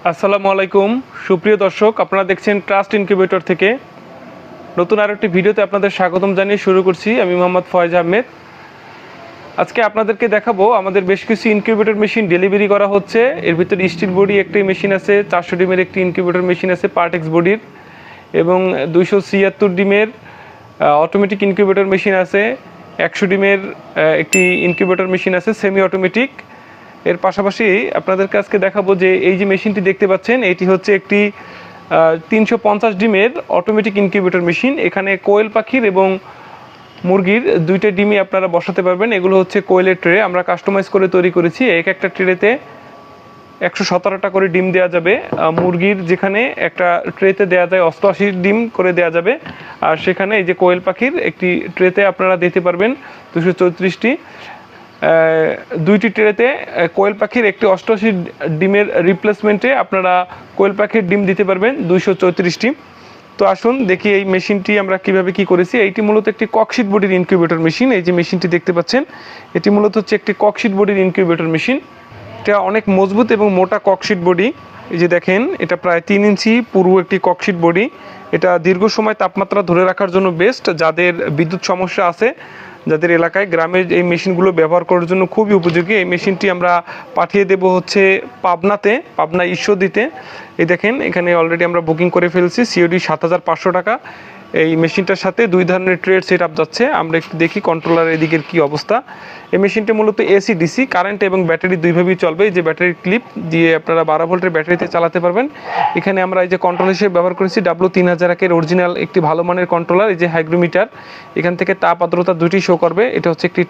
আসসালামু আলাইকুম সুপ্রিয় দর্শক, আপনারা দেখছেন ট্রাস্ট ইনকিউবেটর থেকে নতুন আরেকটি ভিডিওতে আপনাদের স্বাগতম জানিয়ে শুরু করছি। আমি মোহাম্মদ ফয়েজ আহমেদ। আজকে আপনাদেরকে দেখাবো আমাদের বেশ কিছু ইনকিউবেটর মেশিন ডেলিভারি করা হচ্ছে। এর ভিতরে স্টিল বডি একটি মেশিন আছে, 400 ডিমের একটি ইনকিউবেটর মেশিন আছে পার্টেক্স বডির, এবং 276 ডিমের অটোমেটিক ইনকিউবেটর মেশিন আছে, 100 ডিমের একটি ইনকিউবেটর মেশিন আছে সেমি অটোমেটিক। এর পাশাপাশি আপনাদেরকে আজকে দেখাবো যে এই যে মেশিনটি দেখতে পাচ্ছেন এটি হচ্ছে একটি 350 ডিমের অটোমেটিক ইনকিউবেটর মেশিন। এখানে কোয়েল পাখির এবং মুরগির দুইটা ডিমই আপনারা বসাতে পারবেন। এগুলো হচ্ছে কোয়েলের ট্রে, আমরা কাস্টমাইজ করে তৈরি করেছি। একটা ট্রেতে 117টা করে ডিম দেওয়া যাবে। মুরগির যেখানে একটা ট্রেতে দেওয়া যায় 88 ডিম করে দেওয়া যাবে, আর সেখানে এই যে কোয়েল পাখির একটি ট্রেতে আপনারা দিতে পারবেন 234টি। দুইটি ট্রেতে কোয়েল পাখির একটি 88 ডিমের রিপ্লেসমেন্টে আপনারা কোয়েল পাখির ডিম দিতে পারবেন 234টি। তো আসুন দেখি এই মেশিনটি আমরা কিভাবে কি করেছি। এইটি মূলত একটি ককশিট বডির ইনকিউবেটর মেশিন। এই যে মেশিনটি দেখতে পাচ্ছেন এটি মূলত হচ্ছে একটি ককশিট বডির ইনকিউবেটর মেশিন। এটা অনেক মজবুত এবং মোটা ককশিট বডি। এই যে দেখেন, এটা প্রায় 3 ইঞ্চি পুরো একটি ককশিট বডি। এটা দীর্ঘ সময় তাপমাত্রা ধরে রাখার জন্য বেস্ট। যাদের বিদ্যুৎ সমস্যা আছে, যাদের এলাকায় গ্রামে এই মেশিনগুলো ব্যবহার করার জন্য খুবই উপযোগী। এই মেশিনটি আমরা পাঠিয়ে দেব হচ্ছে পাবনা ঈশ্বরদীতে। এই দেখেন, এখানে অলরেডি আমরা বুকিং করে ফেলছি। সিওডি 7,500 টাকা। এই মেশিনটার সাথে দুই ধরনের ট্রেড সেট আপ যাচ্ছে। আমরা একটু দেখি কন্ট্রোলার এদিকের কি অবস্থা। এই মেশিনটি মূলত এসি ডিসি কারেন্ট এবং ব্যাটারি দুইভাবেই চলবে। এই যে ব্যাটারির ক্লিপ দিয়ে আপনারা 12 ভোল্টের ব্যাটারিতে চালাতে পারবেন। এখানে আমরা এই যে কন্ট্রোল হিসেবে ব্যবহার করেছি W3000 এর অরিজিনাল একটি ভালো মানের কন্ট্রোলার। এই যে হাইগ্রোমিটার, এখান থেকে তাপ আর্দ্রতা দুটি শো করবে। এটা হচ্ছে একটি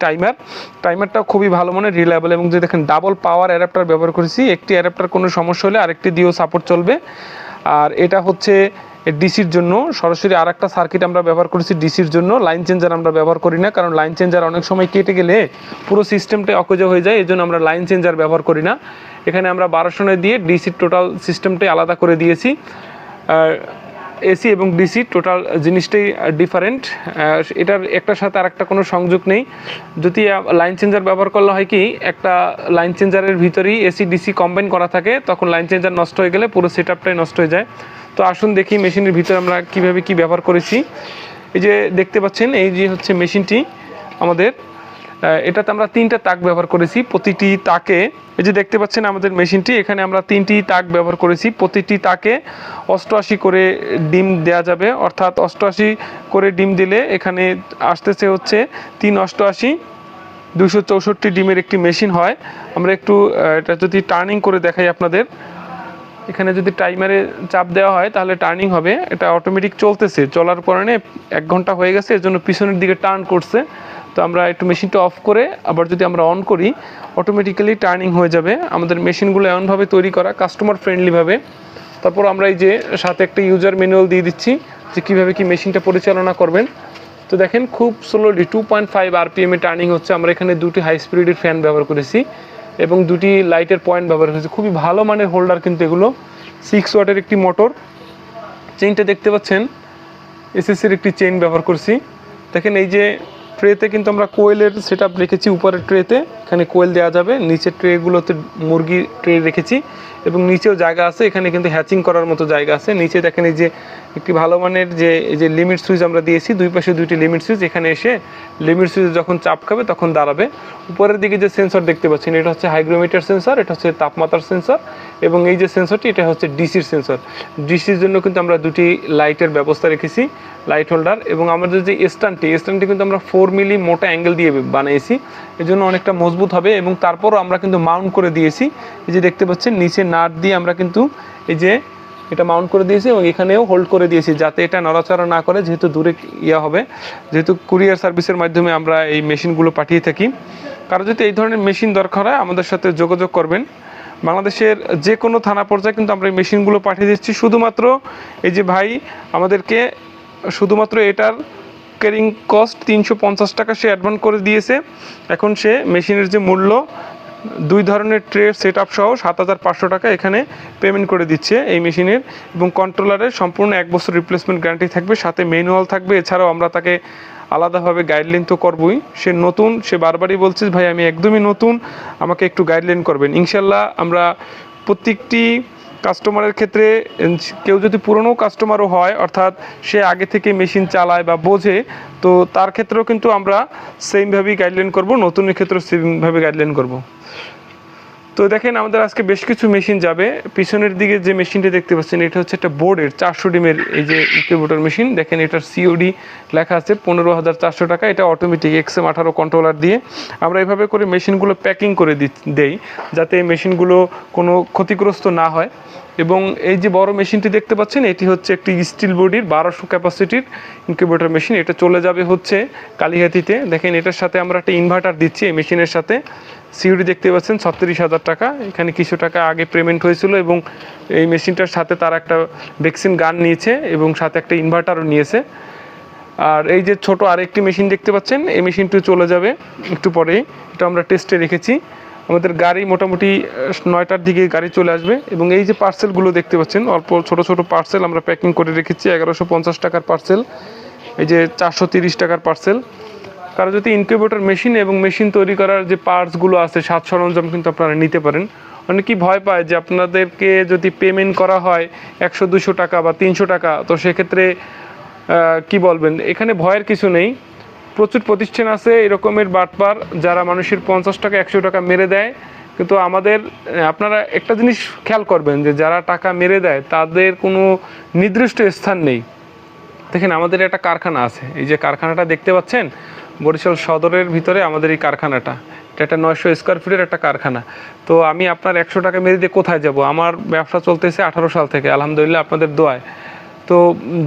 টাইমারটাও খুবই ভালো মানের, রিলায়েবল। এবং যে দেখেন ডাবল পাওয়ার অ্যাডাপ্টার ব্যবহার করেছি। একটি অ্যাডাপ্টার কোনো সমস্যা হলে আরেকটি দিয়েও সাপোর্ট চলবে। আর এটা হচ্ছে ডিসির জন্য সরাসরি আর একটা সার্কিট আমরা ব্যবহার করেছি ডিসির জন্য। লাইন চেঞ্জার আমরা ব্যবহার করি না, কারণ লাইন চেঞ্জার অনেক সময় কেটে গেলে পুরো সিস্টেমটাই অকেজো হয়ে যায়। এই জন্য আমরা লাইন চেঞ্জার ব্যবহার করি না। এখানে আমরা 1200 দিয়ে ডিসির টোটাল সিস্টেমটাই আলাদা করে দিয়েছি। এসি এবং ডিসি টোটাল জিনিসটাই ডিফারেন্ট। এটার একটার সাথে আরেকটা কোনো সংযোগ নেই। যদি লাইন চেঞ্জার ব্যবহার করলে হয় কি, একটা লাইন চেঞ্জারের ভিতরেই এসি ডিসি কম্বাইন করা থাকে, তখন লাইন চেঞ্জার নষ্ট হয়ে গেলে পুরো সেট আপটাই নষ্ট হয়ে যায়। তো আসুন দেখি মেশিনের ভিতরে আমরা কিভাবে কি ব্যবহার করেছি। এই যে দেখতে পাচ্ছেন, এই যে হচ্ছে মেশিনটি আমাদের। এটাতে আমরা 3টা তাক ব্যবহার করেছি। প্রতিটি তাকে, এই যে দেখতে পাচ্ছেন আমাদের মেশিনটি, এখানে আমরা 3টি তাক ব্যবহার করেছি। প্রতিটি তাকে 88 করে ডিম দেয়া যাবে, অর্থাৎ 88 করে ডিম দিলে এখানে আসতেছে হচ্ছে 388 264 ডিমের একটি মেশিন হয়। আমরা একটু এটা যদি টার্নিং করে দেখাই আপনাদের, এখানে যদি টাইমারে চাপ দেওয়া হয় তাহলে টার্নিং হবে। এটা অটোমেটিক চলতেছে, চলার কারণে 1 ঘন্টা হয়ে গেছে, এর জন্য পিছনের দিকে টার্ন করছে। তো আমরা একটু মেশিনটা অফ করে আবার যদি আমরা অন করি, অটোমেটিক্যালি টার্নিং হয়ে যাবে। আমাদের মেশিনগুলো এমনভাবে তৈরি করা কাস্টমার ফ্রেন্ডলিভাবে। তারপর আমরা এই যে সাথে একটা ইউজার ম্যানুয়াল দিয়ে দিচ্ছি যে কীভাবে কি মেশিনটা পরিচালনা করবেন। তো দেখেন, খুব স্লোলি 2.5 RPM টার্নিং হচ্ছে। আমরা এখানে 2টি হাই স্পিডের ফ্যান ব্যবহার করেছি এবং 2টি লাইটের পয়েন্ট ব্যবহার করেছি। খুবই ভালো মানের হোল্ডার কিন্তু এগুলো। 6 ওয়াটের একটি মোটর। চেইনটা দেখতে পাচ্ছেন, এসএসসির একটি চেইন ব্যবহার করছি। দেখেন, এই যে ট্রেতে কিন্তু আমরা কোয়েলের সেট আপ রেখেছি। উপরের ট্রেতে এখানে কোয়েল দেওয়া যাবে, নিচের ট্রেগুলোতে মুরগি ট্রে রেখেছি এবং নিচেও জায়গা আছে। এখানে কিন্তু হ্যাচিং করার মতো জায়গা আছে। নিচে দেখেন এই যে একটি ভালো মানের যে এই যে লিমিট সুইচ আমরা দিয়েছি, দুই পাশে 2টি লিমিট সুইচ। এখানে এসে লিমিট সুইচ যখন চাপ খাবে তখন দাঁড়াবে। উপরের দিকে যে সেন্সর দেখতে পাচ্ছেন, এটা হচ্ছে হাইগ্রোমিটার সেন্সর, এটা হচ্ছে তাপমাত্রার সেন্সর, এবং এই যে সেন্সরটি এটা হচ্ছে ডিসির সেন্সর। ডিসির জন্য কিন্তু আমরা 2টি লাইটের ব্যবস্থা রেখেছি, লাইট হোল্ডার। এবং আমাদের যে স্ট্যান্ডটি কিন্তু আমরা 4 মিলি মোটা অ্যাঙ্গেল দিয়ে বানিয়েছি, এর জন্য অনেকটা মজবুত হবে। এবং তারপরও আমরা কিন্তু মাউন্ট করে দিয়েছি। এই যে দেখতে পাচ্ছেন, নিচে নাট দিয়ে আমরা কিন্তু এই যে এটা মাউন্ট করে দিয়েছি এবং এখানেও হোল্ড করে দিয়েছি যাতে এটা নড়াচড়া না করে, যেহেতু দূরে হবে। যেহেতু কুরিয়ার সার্ভিসের মাধ্যমে আমরা এই মেশিনগুলো পাঠিয়ে থাকি। কারো যদি এই ধরনের মেশিন দরকার হয় আমাদের সাথে যোগাযোগ করবেন। বাংলাদেশের যে কোনো থানা পর্যায়ে কিন্তু আমরা এই মেশিনগুলো পাঠিয়ে দিচ্ছি। শুধুমাত্র এই যে ভাই আমাদেরকে শুধুমাত্র এটার ক্যারিং কস্ট 350 টাকা সে অ্যাডভান্স করে দিয়েছে। এখন সে মেশিনের যে মূল্য 2 ধরনের ট্রে সেট আপ সহ 7,500 টাকা এখানে পেমেন্ট করে দিচ্ছে এই মেশিনের। এবং কন্ট্রোলারের সম্পূর্ণ 1 বছর রিপ্লেসমেন্ট গ্যারান্টি থাকবে, সাথে ম্যানুয়াল থাকবে। এছাড়াও আমরা তাকে আলাদাভাবে গাইডলাইন তো করবই। সে নতুন, সে বারবারই বলছে ভাই আমি একদমই নতুন, আমাকে একটু গাইডলাইন করবেন। ইনশাল্লাহ আমরা প্রত্যেকটি কাস্টমারের ক্ষেত্রে কেউ যদি পুরনো কাস্টমারও হয়, অর্থাৎ সে আগে থেকে মেশিন চালায় বা বোঝে, তো তার ক্ষেত্রেও কিন্তু আমরা সেমভাবেই গাইডলাইন করব, নতুনের ক্ষেত্রেও সেমভাবে গাইডলাইন করব। তো দেখেন আমাদের আজকে বেশ কিছু মেশিন যাবে। পিছনের দিকে যে মেশিনটি দেখতে পাচ্ছেন এটা হচ্ছে একটা বোর্ডের 400 ডিমের এই যে ইনকিউবেটর মেশিন। দেখেন এটার সিওডি লেখা আছে 15,400 টাকা। এটা অটোমেটিক XM18 কন্ট্রোলার দিয়ে আমরা এভাবে করে মেশিনগুলো প্যাকিং করে দেই, যাতে এই মেশিনগুলো কোনো ক্ষতিগ্রস্ত না হয়। এবং এই যে বড় মেশিনটি দেখতে পাচ্ছেন এটি হচ্ছে একটি স্টিল বডির 1200 ক্যাপাসিটির ইনকিউবেটর মেশিন। এটা চলে যাবে হচ্ছে কালিহাতিতে। দেখেন এটার সাথে আমরা একটা ইনভার্টার দিচ্ছি এই মেশিনের সাথে। সিওডি দেখতে পাচ্ছেন 36,000 টাকা। এখানে কিছু টাকা আগে পেমেন্ট হয়েছিল এবং এই মেশিনটার সাথে তারা একটা ভ্যাকসিন গান নিয়েছে এবং সাথে একটা ইনভার্টারও নিয়েছে। আর এই যে ছোট আরেকটি মেশিন দেখতে পাচ্ছেন, এই মেশিনটি চলে যাবে একটু পরেই। এটা আমরা টেস্টে রেখেছি। আমাদের গাড়ি মোটামুটি 9টার দিকে গাড়ি চলে আসবে। এবং এই যে পার্সেলগুলো দেখতে পাচ্ছেন অল্প ছোট ছোট পার্সেল আমরা প্যাকিং করে রেখেছি। 1150 টাকার পার্সেল, এই যে 430 টাকার পার্সেল। কারো যদি ইনকিউবেটর মেশিন এবং মেশিন তৈরি করার যে পার্টসগুলো আছে, সাজ সরঞ্জাম কিন্তু আপনারা নিতে পারেন। অনেকেই ভয় পায় যে আপনাদেরকে যদি পেমেন্ট করা হয় 100-200 টাকা বা 300 টাকা, তো সেক্ষেত্রে কি বলবেন। এখানে ভয়ের কিছু নেই। প্রচুর প্রতিষ্ঠান আছে এরকমের বাটপার যারা মানুষের 50 টাকা 100 টাকা মেরে দেয়। কিন্তু আমাদের আপনারা একটা জিনিস খেয়াল করবেন যে যারা টাকা মেরে দেয় তাদের কোনো নির্দিষ্ট স্থান নেই। দেখেন আমাদের একটা কারখানা আছে, এই যে কারখানাটা দেখতে পাচ্ছেন বরিশাল সদরের ভিতরে আমাদের এই কারখানাটা। এটা একটা 900 স্কোয়ার ফিটের একটা কারখানা। তো আমি আপনার 100 টাকা মেরে দিয়ে কোথায় যাব? আমার ব্যবসা চলতেছে 18 সাল থেকে, আলহামদুলিল্লাহ আপনাদের দোয়ায়। তো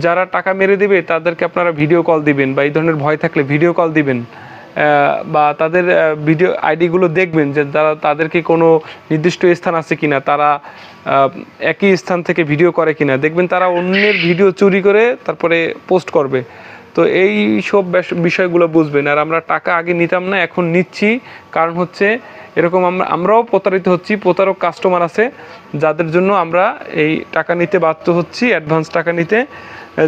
যারা টাকা মেরে দেবে তাদেরকে আপনারা ভিডিও কল দিবেন, বা এই ধরনের ভয় থাকলে ভিডিও কল দিবেন, বা তাদের ভিডিও আইডিগুলো দেখবেন যে তাদেরকে কোনো নির্দিষ্ট স্থান আছে কিনা, তারা একই স্থান থেকে ভিডিও করে কিনা। দেখবেন তারা অন্যের ভিডিও চুরি করে তারপরে পোস্ট করবে। তো এই সব বিষয়গুলো বুঝবেন। আর আমরা টাকা আগে নিতাম না, এখন নিচ্ছি। কারণ হচ্ছে এরকম আমরাও প্রতারিত হচ্ছি। প্রতারক কাস্টমার আছে যাদের জন্য আমরা এই টাকা নিতে বাধ্য হচ্ছি, অ্যাডভান্স টাকা নিতে।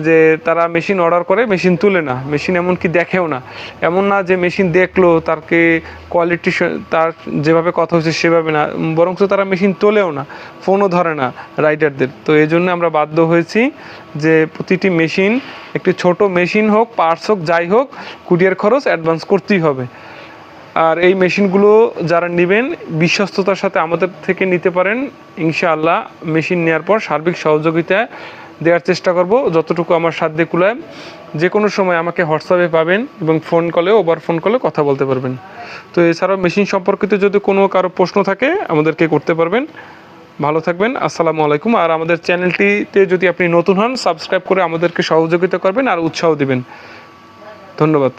যে তারা মেশিন অর্ডার করে মেশিন তুলে না, মেশিন এমনকি দেখেও না। এমন না যে মেশিন দেখলো তাকে কোয়ালিটি তার যেভাবে কথা হচ্ছে সেভাবে না, বরঞ্চ তারা মেশিন তোলেও না, ফোনও ধরে না রাইডারদের। তো এই জন্য আমরা বাধ্য হয়েছি যে প্রতিটি মেশিন, একটি ছোট মেশিন হোক, পার্টস হোক, যাই হোক, কুরিয়ার খরচ অ্যাডভান্স করতেই হবে। আর এই মেশিনগুলো যারা নেবেন বিশ্বস্ততার সাথে আমাদের থেকে নিতে পারেন। ইনশাআল্লাহ মেশিন নেওয়ার পর সার্বিক সহযোগিতা দেওয়ার চেষ্টা করব যতটুকু আমার সাধ্যে কুলায়। যে কোনো সময় আমাকে হোয়াটসঅ্যাপে পাবেন এবং ফোন কলেও, ওভার ফোন কলে কথা বলতে পারবেন। তো এছাড়াও মেশিন সম্পর্কিত যদি কোনো কারো প্রশ্ন থাকে আমাদেরকে করতে পারবেন। ভালো থাকবেন, আসসালামু আলাইকুম। আর আমাদের চ্যানেলটিতে যদি আপনি নতুন হন, সাবস্ক্রাইব করে আমাদেরকে সহযোগিতা করবেন আর উৎসাহ দিবেন। ধন্যবাদ।